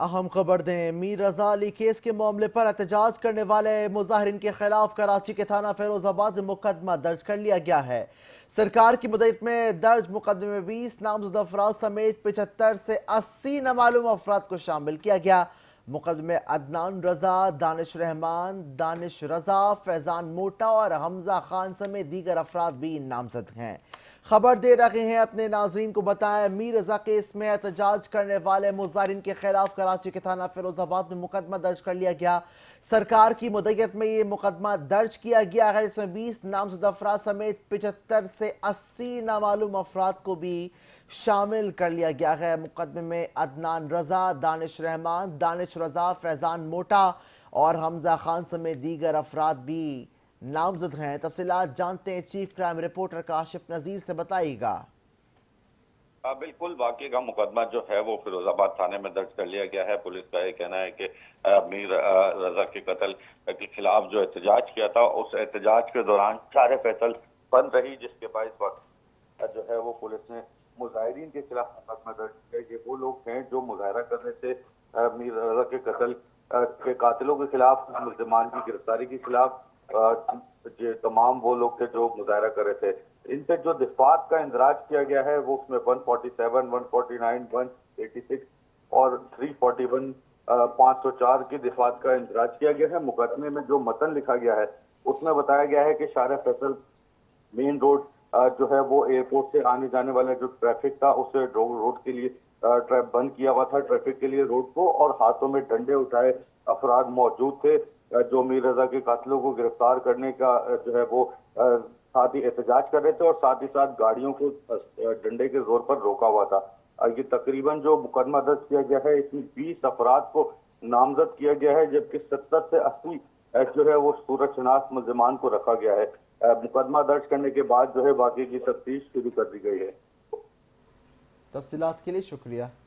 अहम खबर दें, मीर रजा अली केस के मामले पर एहतजाज करने वाले मुजाहिरीन के खिलाफ कराची के थाना फिरोजाबाद में मुकदमा दर्ज कर लिया गया है। सरकार की मदद में दर्ज मुकदमे में 20 नामजद अफराद समेत 75 से 80 नामालूम अफराद को शामिल किया गया। मुकदमे अदनान रजा, दानिश रहमान, दानिश रजा, फैजान मोटा और हमजा खान समेत दीगर अफराद भी नामजद हैं। खबर दे रहे हैं अपने नाजरीन को बताएं, मीर रजा केस में एहतजाज करने वाले मुजाहिरीन के खिलाफ कराची के थाना फिरोजाबाद में मुकदमा दर्ज कर लिया गया। सरकार की मुद्दत में ये मुकदमा दर्ज किया गया है, जिसमें 20 नामजद अफराद समेत 75 से 80 नामालूम अफराद को भी शामिल कर लिया गया है। मुकदमे में अदनान रजा, दानिश रहमान, दानिश रजा, फैजान मोटा और हमजा खान समेत दीगर अफराद भी नामजद हैं। तफसीलात जानते हैं चीफ क्राइम रिपोर्टर काशिफ नजीर से, बताइएगा। बिल्कुल, वाकई का मुकदमा जो है वो फिरोजाबाद थाने में दर्ज कर लिया गया है। पुलिस का ये कहना है कि मीर रजा के कत्ल के खिलाफ जो एहतजाज किया था, उस एहतजाज के दौरान चारे फैसल बंद रही, जिसके बाद इस वक्त जो है वो पुलिस ने मुजाहिरीन के खिलाफ मुकदमा दर्ज किया। ये वो लोग हैं जो मुजाहरा कर रहे थे मीर रजा के कत्ल के कातिलों के खिलाफ, मुल्जिमान की गिरफ्तारी के खिलाफ। ये तमाम वो लोग थे जो मुजाहरा कर रहे थे। इन पे जो दिफात का इंदराज किया गया है वो उसमें 147, 149, 186 और 341 504 की दिफात का इंदराज किया गया है। मुकदमे में जो मतन लिखा गया है उसमें बताया गया है कि शार फैसल मेन रोड जो है वो एयरपोर्ट से आने जाने वाला जो ट्रैफिक था उसे रोड के लिए बंद किया हुआ था, ट्रैफिक के लिए रोड को, और हाथों में डंडे उठाए अफराद मौजूद थे जो मीर रजा के कातिलों को गिरफ्तार करने का जो है वो साथ ही एहतजाज कर रहे थे और साथ ही साथ गाड़ियों को डंडे के जोर पर रोका हुआ था। ये तकरीबन जो मुकदमा दर्ज किया गया है इसमें 20 अफराद को नामजद किया गया है, जबकि 70 से 80 जो है वो सूरतशनास मुल्जिमान को रखा गया है। मुकदमा दर्ज करने के बाद जो है बाकी की तफ्तीश शुरू कर दी गई है। तफसीलात के लिए शुक्रिया।